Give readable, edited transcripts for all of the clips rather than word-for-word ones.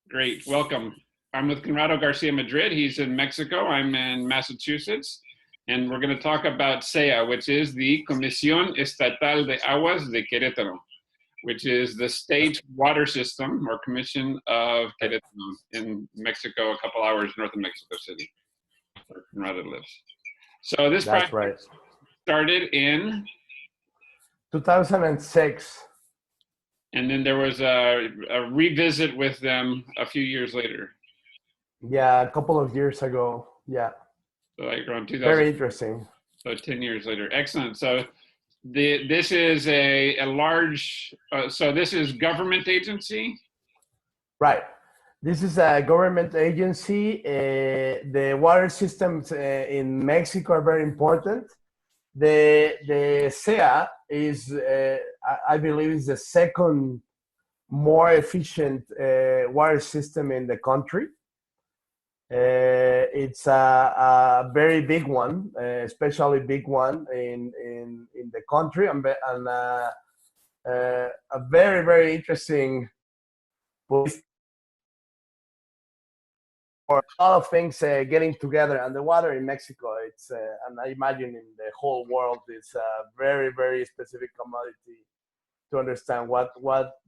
Great, welcome. I'm with Conrado Garcia Madrid. He's in Mexico. I'm in Massachusetts. And we're going to talk about SEA, which is the Comisión Estatal de Aguas de Queretaro, which is the state water system or commission of Queretaro in Mexico, a couple hours north of Mexico City, where Conrado lives. So this That's project right. started in 2006. And then there was a revisit with them a few years later. Yeah, a couple of years ago. Yeah. So like around 2000. Very interesting. So 10 years later. Excellent. So this is a large, so this is government agency? Right. This is a government agency. The water systems in Mexico are very important. The SEA is, I believe, is the second more efficient water system in the country. It's a very big one, especially big one in the country, and a very, very interesting place for a lot of things getting together. And the water in Mexico, it's and I imagine in the whole world, it's a very, very specific commodity to understand what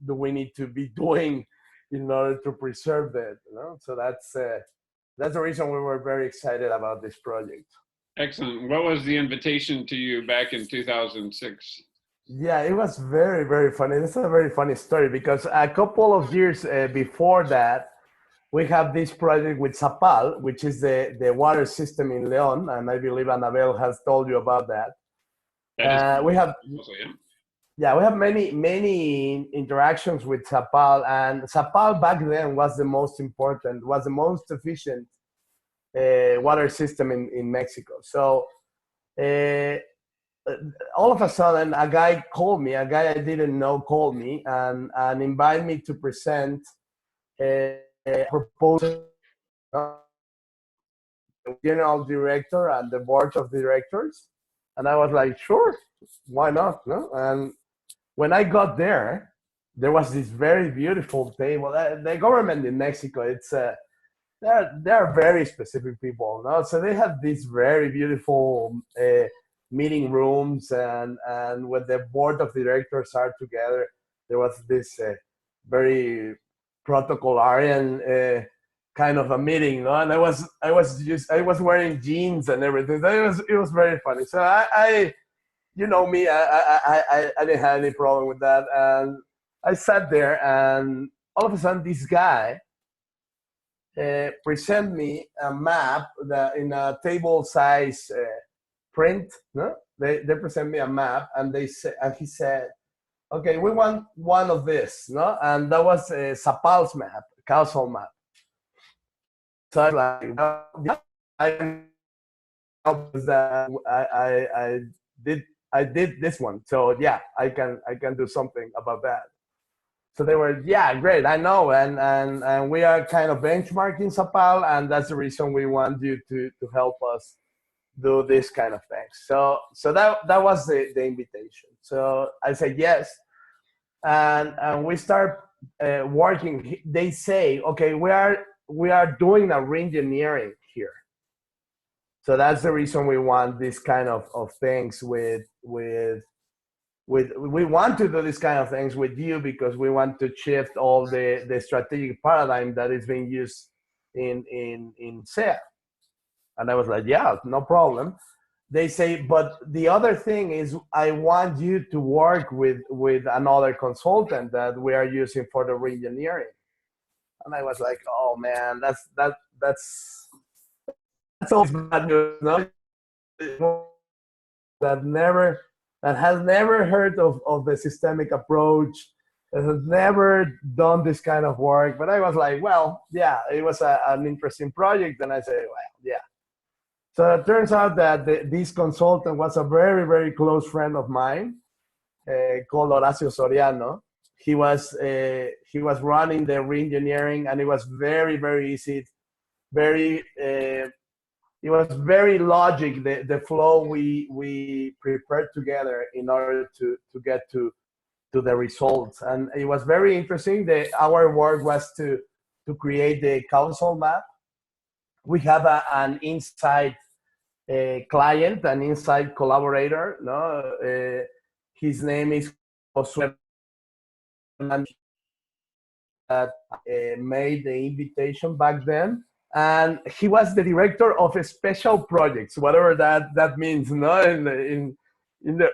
do we need to be doing in order to preserve it. So that's the reason we were very excited about this project. Excellent. What was the invitation to you back in 2006? Yeah, it was very, very funny. This is a very funny story because a couple of years before that, we have this project with Estatal, which is the water system in León, and I believe Annabelle has told you about that. We have many interactions with Estatal, and Estatal back then was the most important, was the most efficient water system in Mexico. So all of a sudden, a guy called me, a guy I didn't know called me and invited me to present a proposal to the general director and the board of directors. And I was like, sure, why not? No? And when I got there, there was this very beautiful table. The government in Mexico, it's they're very specific people. No? So they have these very beautiful meeting rooms, and when the board of directors are together, there was this very protocolarian kind of a meeting, no? And I was wearing jeans and everything. So it was very funny. So I you know me, I didn't have any problem with that, and I sat there, and all of a sudden this guy present me a map that in a table size print. No, they present me a map, and he said, okay, we want one of this, no? And that was Zapal's map, council map. So I was like, I did this one, so yeah, I can do something about that. So they were, yeah, great, I know, and we are kind of benchmarking Estatal, and that's the reason we want you to help us do this kind of things. So that was the invitation. So I said yes, and we start working. They say, okay, we are doing a re-engineering here. So that's the reason we want this kind of things with we want to do this kind of things with you, because we want to shift all the strategic paradigm that is being used in SEA. And I was like, yeah, no problem. They say, but the other thing is, I want you to work with another consultant that we are using for the re-engineering. And I was like, oh man, that's always bad news, no? That has never heard of the systemic approach, that has never done this kind of work. But I was like, well, yeah, it was an interesting project. And I said, well, yeah. So it turns out that this consultant was a very, very close friend of mine called Horacio Soriano. He was running the re-engineering, and it was very, very easy, it was very logic, the flow we prepared together in order to get to the results. And it was very interesting. Our work was to create the causal map. We have an inside client, an inside collaborator. No, his name is Josue, that made the invitation back then, and he was the director of special projects, whatever that means, no, in the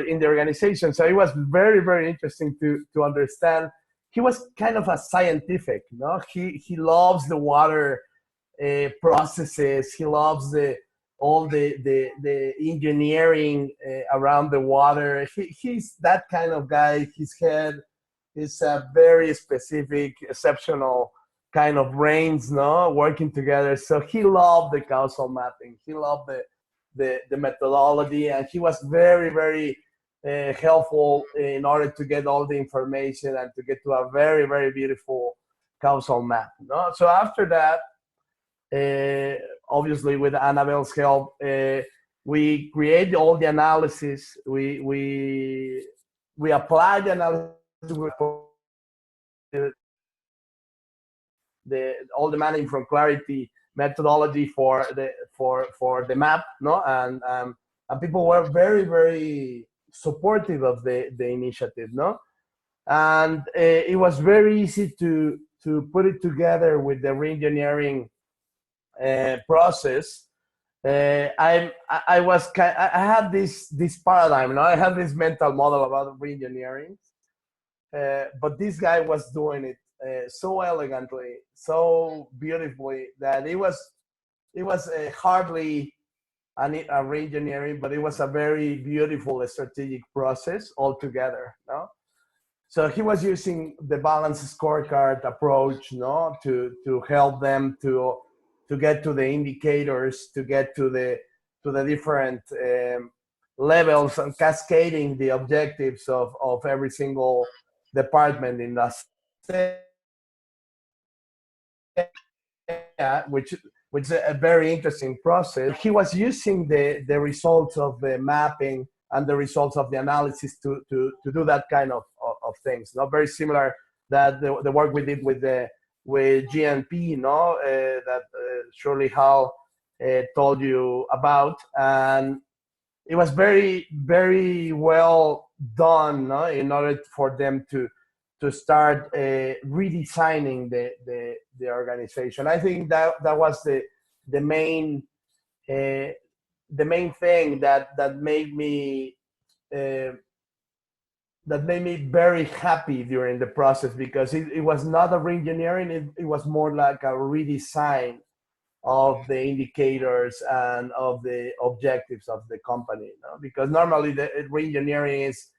in the organization. So it was very, very interesting to understand. He was kind of a scientific, no. He loves the water processes. He loves all the engineering around the water. He's that kind of guy. His head is a very specific, exceptional kind of brains, no, working together. So he loved the causal mapping. He loved the methodology, and he was very, very helpful in order to get all the information and to get to a very, very beautiful causal map. No? So after that, obviously with Annabelle's help, we create all the analysis. We apply the analysis all the managing from clarity methodology for the map, no, and people were very, very supportive of the initiative, no, and it was very easy to put it together with the reengineering process. I had this paradigm, no, I had this mental model about reengineering. But this guy was doing it so elegantly, so beautifully, that it was hardly a re-engineering, but it was a very beautiful strategic process altogether. No, so he was using the balanced scorecard approach, no, to help them to get to the indicators, to get to the different levels, and cascading the objectives of every single department in the state, which is a very interesting process. He was using the results of the mapping and the results of the analysis to do that kind of things. Not very similar that the work we did with GNP, no, that surely Hal told you about, and it was very, very well done, no, in order for them to start redesigning the organization. I think that was the main thing that made me very happy during the process, because it was not a re-engineering, it was more like a redesign of the indicators and of the objectives of the company, you know? Because normally the re-engineering is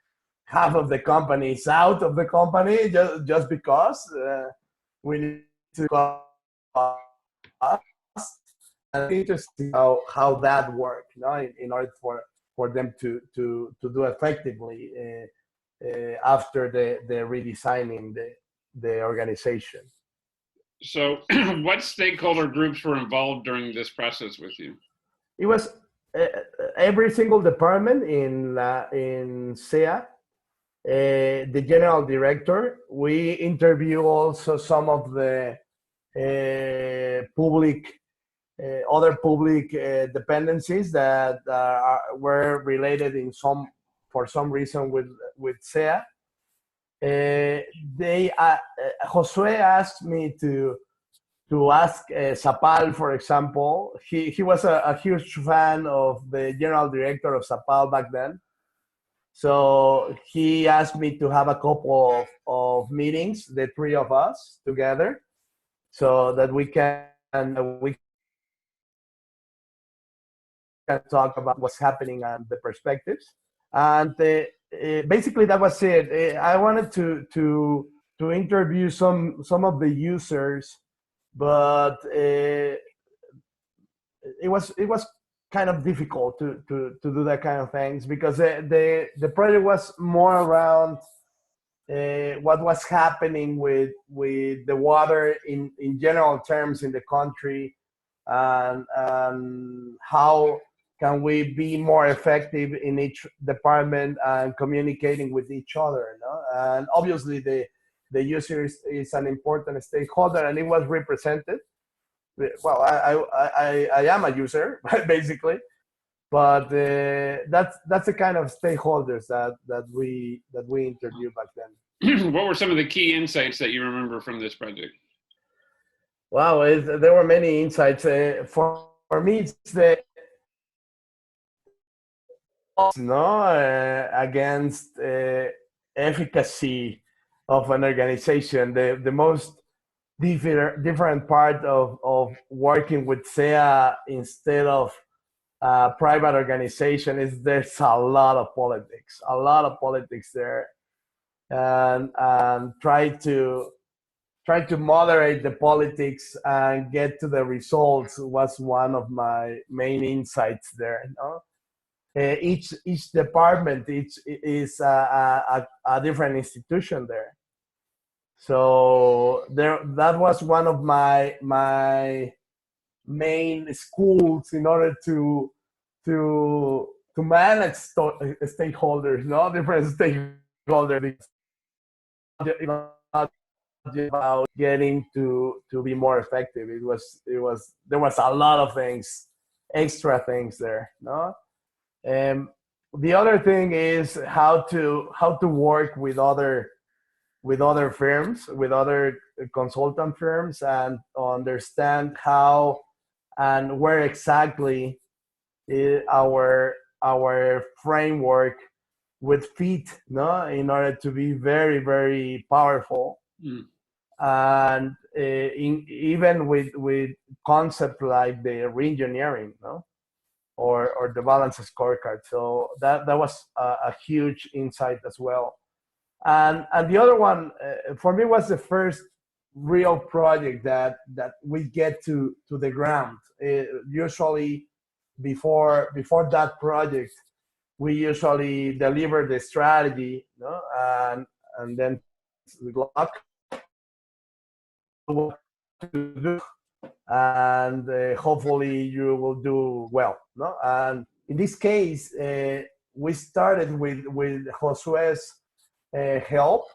half of the company is out of the company just because we need to cost. And it's interesting how that worked, you know, in order for them to do effectively after the redesigning the organization. So what stakeholder groups were involved during this process with you? It was every single department in SEA, the general director. We interview also some of the other public dependencies that were related for some reason with SEA. Josue asked me to ask Zapal, for example. He was a huge fan of the general director of Zapal back then. So he asked me to have a couple of meetings, the three of us together, so that we can talk about what's happening and the perspectives. And basically that was it. I wanted to interview some of the users, but it was kind of difficult to do that kind of things, because the project was more around what was happening with the water in general terms in the country, and how can we be more effective in each department and communicating with each other? No? And obviously, the user is an important stakeholder, and it was represented. Well, I am a user, basically, but that's the kind of stakeholders that we interviewed back then. What were some of the key insights that you remember from this project? Wow, there were many insights. For me, it's the against efficacy of an organization. The most different part of working with SEA instead of private organization is there's a lot of politics there, and try to moderate the politics and get to the results was one of my main insights there. You know? Each department is a different institution there. So that was one of my main schools in order to manage stakeholders, no different stakeholders, about getting to be more effective. It was there was a lot of things, extra things there, no. The other thing is how to work with other firms, with other consultant firms, and understand how and where exactly our framework would fit, no, in order to be very, very powerful. And even with concept like the reengineering, no, or the balance scorecard. So that was a huge insight as well. And the other one for me was the first real project that we get to the ground. Usually before that project, we usually deliver the strategy, no? And then luck what to do, and hopefully you will do well, no. And in this case, we started with Josue's help.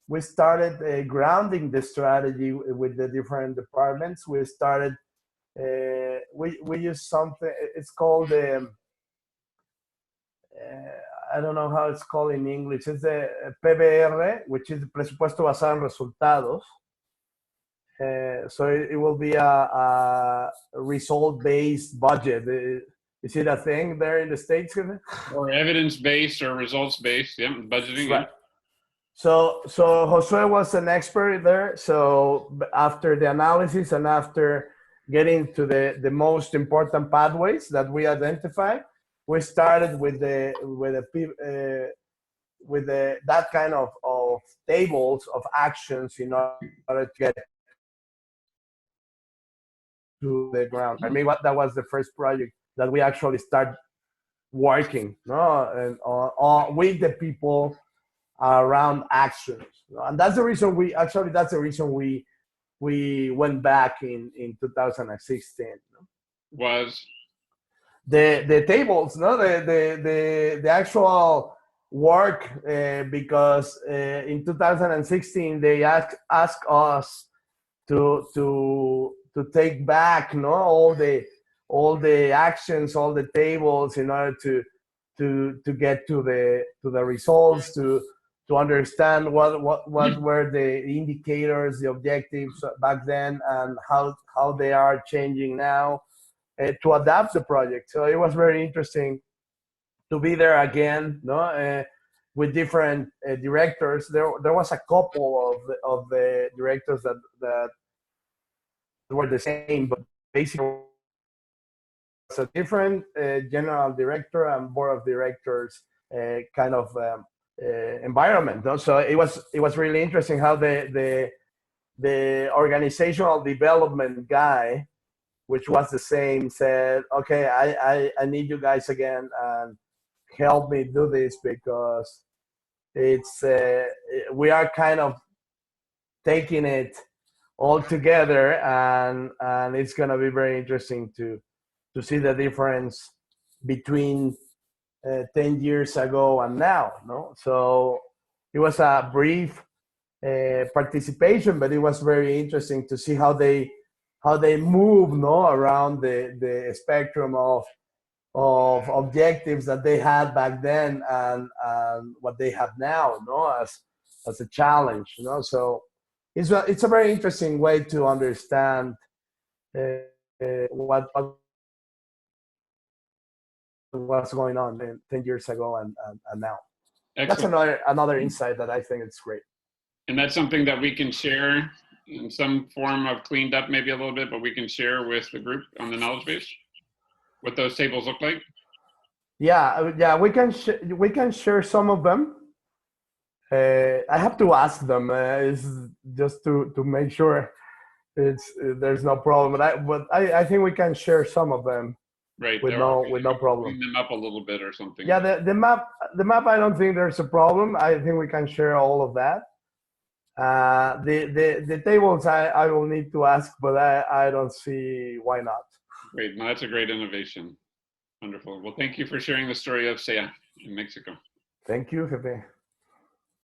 We started grounding the strategy with the different departments. We started we use something, it's called I don't know how it's called in English. It's the PBR, which is presupuesto basado en resultados. So it will be a result-based budget. Is it a thing there in the States? Or evidence-based or results-based, yeah, budgeting. Right. So Josue was an expert there. So after the analysis and after getting to the most important pathways that we identified, we started with that kind of tables of actions in order to get to the ground. I mean, that was the first project that we actually start working, no, and with the people around actions, and that's the reason we went back in 2016. No? Was the tables, no, the actual work, because in 2016 they asked us to take back, no, all the actions, all the tables, in order to get to the results, to understand what were the indicators, the objectives back then, and how they are changing now, to adapt the project. So it was very interesting to be there again, no, with different directors. There was a couple of the directors that were the same, but basically it's a different general director and board of directors kind of environment. No? So it was really interesting how the organizational development guy, which was the same, said, okay, I need you guys again and help me do this, because it's we are kind of taking it all together, and it's going to be very interesting to see the difference between 10 years ago and now. No, so it was a brief participation, but it was very interesting to see how they move, no, around the spectrum of objectives that they had back then and what they have now, no, as a challenge, you know. So it's a very interesting way to understand what what's going on 10 years ago and now. Excellent. That's another insight that I think it's great. And that's something that we can share in some form of cleaned up maybe a little bit, but we can share with the group on the knowledge base what those tables look like. Yeah, we can share some of them. I have to ask them. It's just to make sure there's no problem. But I think we can share some of them. Right. With no problem. Clean them up a little bit or something. Yeah, the map. I don't think there's a problem. I think we can share all of that. The tables I will need to ask, but I don't see why not. Great. No, that's a great innovation. Wonderful. Well, thank you for sharing the story of SEA in Mexico. Thank you, Jefe.